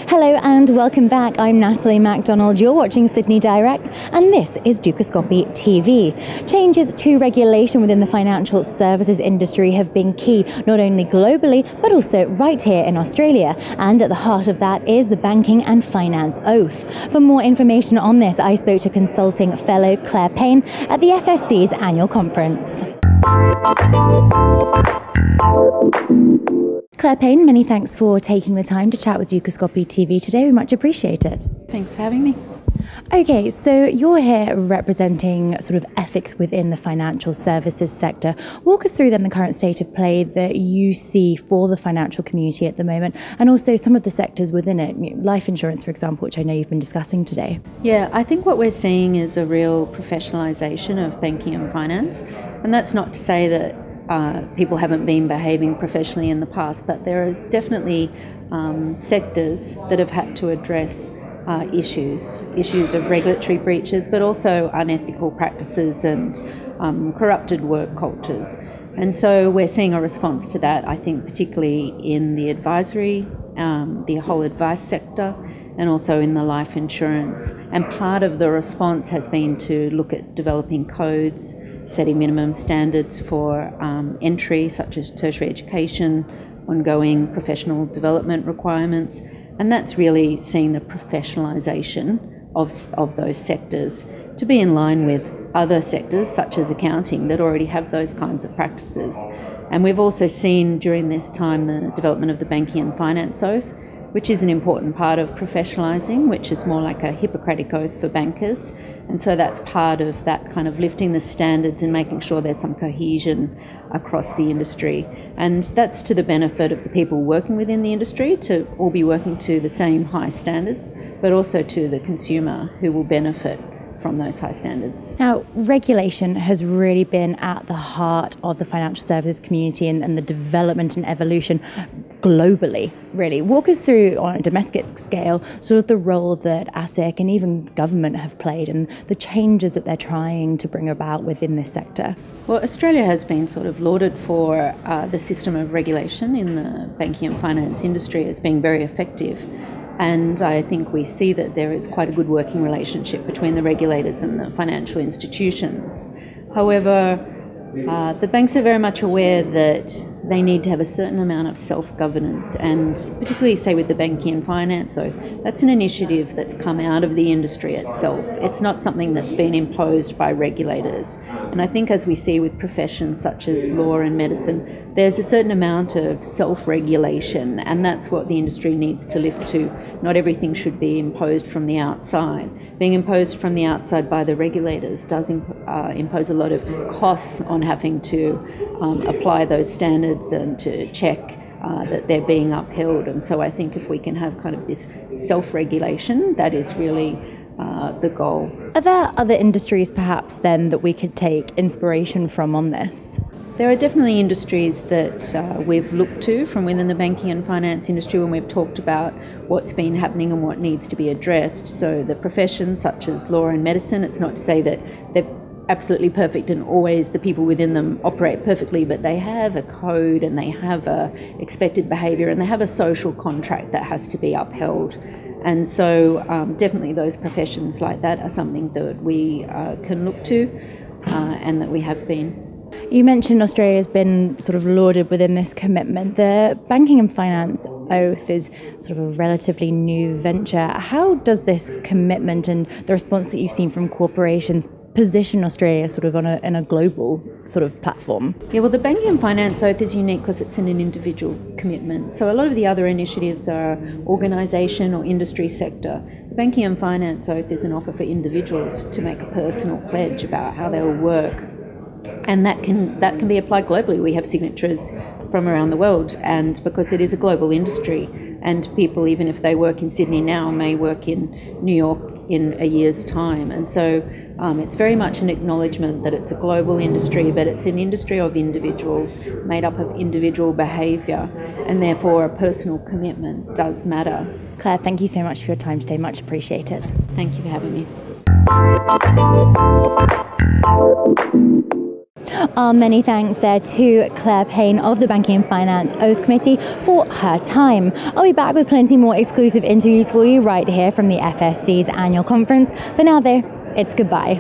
Hello and welcome back. I'm Natalie MacDonald. You're watching Sydney Direct and this is Dukascopy TV. Changes to regulation within the financial services industry have been key, not only globally, but also right here in Australia. And at the heart of that is the Banking and Finance Oath. For more information on this, I spoke to consulting fellow Clare Payne at the FSC's annual conference. Clare Payne, many thanks for taking the time to chat with Dukascopy TV today. We much appreciate it. Thanks for having me. Okay, so you're here representing sort of ethics within the financial services sector. Walk us through then the current state of play that you see for the financial community at the moment, and also some of the sectors within it, life insurance, for example, which I know you've been discussing today. Yeah, I think what we're seeing is a real professionalisation of banking and finance, and that's not to say that people haven't been behaving professionally in the past, but there is definitely sectors that have had to address issues of regulatory breaches, but also unethical practices and corrupted work cultures. And so we're seeing a response to that, I think, particularly in the advisory, the whole advice sector, and also in the life insurance. And part of the response has been to look at developing codes, setting minimum standards for entry, such as tertiary education, ongoing professional development requirements, and that's really seeing the professionalisation of those sectors to be in line with other sectors, such as accounting, that already have those kinds of practices. And we've also seen during this time the development of the Banking and Finance Oath, which is an important part of professionalising, which is more like a Hippocratic oath for bankers. And so that's part of that kind of lifting the standards and making sure there's some cohesion across the industry. And that's to the benefit of the people working within the industry to all be working to the same high standards, but also to the consumer who will benefit from those high standards. Now, regulation has really been at the heart of the financial services community and the development and evolution globally, really. Walk us through, on a domestic scale, sort of the role that ASIC and even government have played and the changes that they're trying to bring about within this sector. Well, Australia has been sort of lauded for the system of regulation in the banking and finance industry as being very effective. And I think we see that there is quite a good working relationship between the regulators and the financial institutions. However, the banks are very much aware that they need to have a certain amount of self-governance, and particularly, say, with the Banking and Finance Oath, that's an initiative that's come out of the industry itself. It's not something that's been imposed by regulators. And I think, as we see with professions such as law and medicine, there's a certain amount of self-regulation, and that's what the industry needs to lift to. Not everything should be imposed from the outside. Being imposed from the outside by the regulators does impose a lot of costs on having to apply those standards and to check that they're being upheld. And so I think if we can have kind of this self-regulation, that is really the goal. Are there other industries perhaps then that we could take inspiration from on this? There are definitely industries that we've looked to from within the banking and finance industry when we've talked about what's been happening and what needs to be addressed. So the professions such as law and medicine, it's not to say that they're absolutely perfect and always the people within them operate perfectly, but they have a code and they have a expected behaviour and they have a social contract that has to be upheld. And so definitely those professions like that are something that we can look to and that we have been. You mentioned Australia has been sort of lauded within this commitment. The Banking and Finance Oath is sort of a relatively new venture. How does this commitment and the response that you've seen from corporations position Australia sort of in a global sort of platform? Yeah, well, the Banking and Finance Oath is unique because it's an individual commitment. So a lot of the other initiatives are organisation or industry sector. The Banking and Finance Oath is an offer for individuals to make a personal pledge about how they will work. And that can be applied globally. We have signatures from around the world, and because it is a global industry, and people, even if they work in Sydney now, may work in New York in a year's time. And so it's very much an acknowledgement that it's a global industry, but it's an industry of individuals made up of individual behaviour, and therefore a personal commitment does matter. Clare, thank you so much for your time today. Much appreciated. Thank you for having me. Our many thanks there to Clare Payne of the Banking and Finance Oath Committee for her time. I'll be back with plenty more exclusive interviews for you right here from the FSC's annual conference. For now though, it's goodbye.